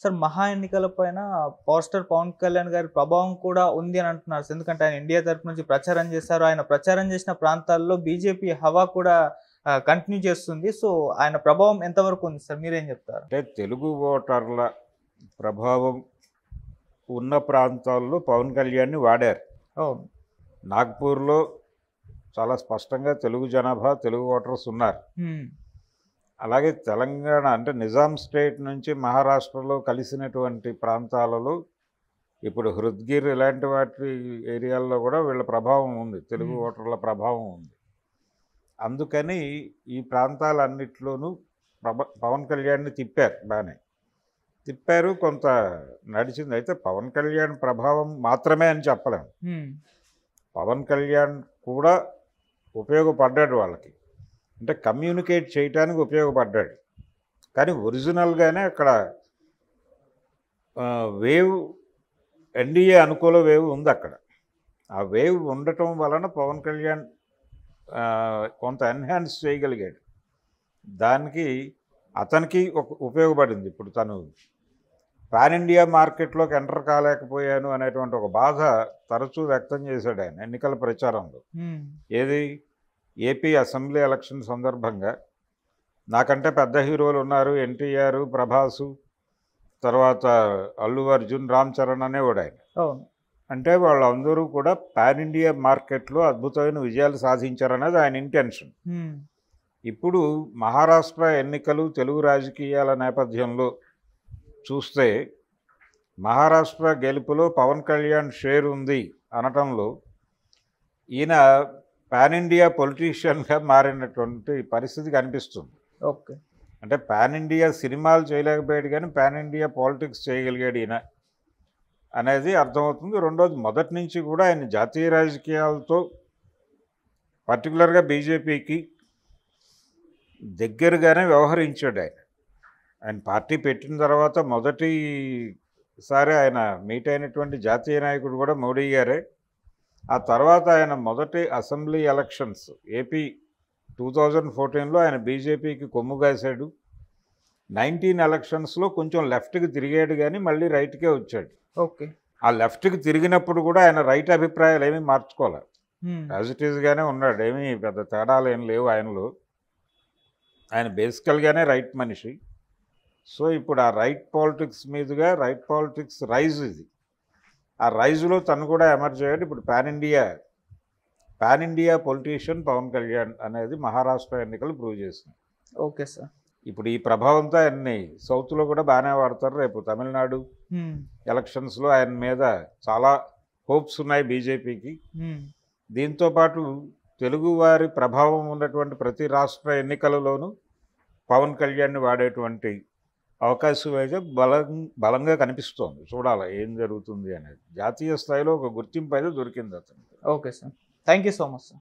Sir 'మహా' ఎన్నికల పైన పవర్ స్టార్ పవన్ కళ్యాణ్ గారి ప్రభావం కూడా ఉంది అని అంటున్నారు. ఎందుకంటే ఆయన ఇండియా తరపు నుంచి ప్రచారం చేశారు. ఆయన ప్రచారం చేసిన ప్రాంతాల్లో బీజేపీ హవా కూడా కంటిన్యూ చేస్తుంది. సో, ఆయన ప్రభావం ఎంతవరకు ఉంది సార్? మీరేం చెప్తారు? అంటే తెలుగు ఓటర్ల ప్రభావం ఉన్న ప్రాంతాల్లో పవన్ కళ్యాణ్ని వాడారు. అవును. నాగ్పూర్లో చాలా స్పష్టంగా తెలుగు జనాభా, తెలుగు ఓటర్స్ ఉన్నారు. హ్మ్. అలాగే తెలంగాణ అంటే నిజాం స్టేట్ నుంచి మహారాష్ట్రలో కలిసినటువంటి ప్రాంతాలలో ఇప్పుడు హృద్గిర్ ఇలాంటి వాటి ఏరియాల్లో కూడా వీళ్ళ ప్రభావం ఉంది, తెలుగు ఓటర్ల ప్రభావం ఉంది. అందుకని ఈ ప్రాంతాలన్నిట్లోనూ పవన్ కళ్యాణ్ని తిప్పారు, బాగానే తిప్పారు, కొంత నడిచింది. అయితే పవన్ కళ్యాణ్ ప్రభావం మాత్రమే అని చెప్పలేము. పవన్ కళ్యాణ్ కూడా ఉపయోగపడ్డాడు వాళ్ళకి, అంటే కమ్యూనికేట్ చేయటానికి ఉపయోగపడ్డాడు. కానీ ఒరిజినల్గానే అక్కడ వేవ్ ఎన్డీఏ అనుకూల వేవ్ ఉంది అక్కడ. ఆ వేవ్ ఉండటం వలన పవన్ కళ్యాణ్ కొంత ఎన్హాన్స్ చేయగలిగాడు. దానికి అతనికి ఉపయోగపడింది. ఇప్పుడు తను పాన్ ఇండియా మార్కెట్లోకి ఎంటర్ కాలేకపోయాను అనేటువంటి ఒక బాధ తరచూ వ్యక్తం చేశాడు ఆయన ఎన్నికల ప్రచారంలో. ఏది ఏపీ అసెంబ్లీ ఎలక్షన్ సందర్భంగా నాకంటే పెద్ద హీరోలు ఉన్నారు, ఎన్టీఆర్, ప్రభాసు, తర్వాత అల్లు అర్జున్, రామ్ చరణ్ అనేవాడు ఆయన. అంటే వాళ్ళందరూ కూడా పాన్ ఇండియా మార్కెట్లో అద్భుతమైన విజయాలు సాధించారనేది ఆయన ఇంటెన్షన్. ఇప్పుడు మహారాష్ట్ర ఎన్నికలు, తెలుగు రాజకీయాల నేపథ్యంలో చూస్తే మహారాష్ట్ర గెలుపులో పవన్ కళ్యాణ్ షేర్ ఉంది అనటంలో ఈయన పాన్ ఇండియా పొలిటీషియన్గా మారినటువంటి పరిస్థితి కనిపిస్తుంది. ఓకే. అంటే పాన్ ఇండియా సినిమాలు చేయలేకపోయాడు కానీ పాన్ ఇండియా పాలిటిక్స్ చేయగలిగాడు ఈయన అనేది అర్థమవుతుంది. రెండోది, మొదటి నుంచి కూడా ఆయన జాతీయ రాజకీయాలతో పర్టికులర్గా బీజేపీకి దగ్గరగానే వ్యవహరించాడు ఆయన. ఆయన పార్టీ పెట్టిన తర్వాత మొదటిసారి ఆయన మీట్ అయినటువంటి జాతీయ నాయకుడు కూడా మోడీ గారే. ఆ తర్వాత ఆయన మొదటి అసెంబ్లీ ఎలక్షన్స్ ఏపీ 2014లో ఆయన బీజేపీకి కొమ్ము కాశాడు. 19 ఎలక్షన్స్లో కొంచెం లెఫ్ట్కి తిరిగాడు కానీ మళ్ళీ రైట్కే వచ్చాడు. ఓకే. ఆ లెఫ్ట్కి తిరిగినప్పుడు కూడా ఆయన రైట్ అభిప్రాయాలు ఏమీ మార్చుకోవాలి, యాజ్ ఇట్ ఈజ్గానే ఉన్నాడు. ఏమీ పెద్ద తేడాలు ఏం లేవు ఆయనలో. ఆయన బేసికల్గానే రైట్ మనిషి. సో ఇప్పుడు ఆ రైట్ పాలిటిక్స్ మీదుగా రైట్ పాలిటిక్స్ రైజ్ ఇది. ఆ రైజ్లో తను కూడా ఎమర్జ్ అయ్యాడు. ఇప్పుడు pan India politician Pawan Kalyan అనేది మహారాష్ట్ర ఎన్నికలు ప్రూవ్ చేసింది. Okay sir. ఇప్పుడు ఈ ప్రభావంతో ఆయన్ని సౌత్లో కూడా బాగానే వాడతారు. రేపు తమిళనాడు ఎలక్షన్స్లో ఆయన మీద చాలా హోప్స్ ఉన్నాయి బీజేపీకి. దీంతోపాటు తెలుగువారి ప్రభావం ఉన్నటువంటి ప్రతి రాష్ట్ర ఎన్నికలలోనూ పవన్ కళ్యాణ్ని వాడేటువంటి అవకాశం అయితే బలంగా కనిపిస్తోంది. చూడాలి ఏం జరుగుతుంది అనేది. జాతీయ స్థాయిలో ఒక గుర్తింపు అయితే దొరికింది అతనికి. Okay sir. Thank you so much sir.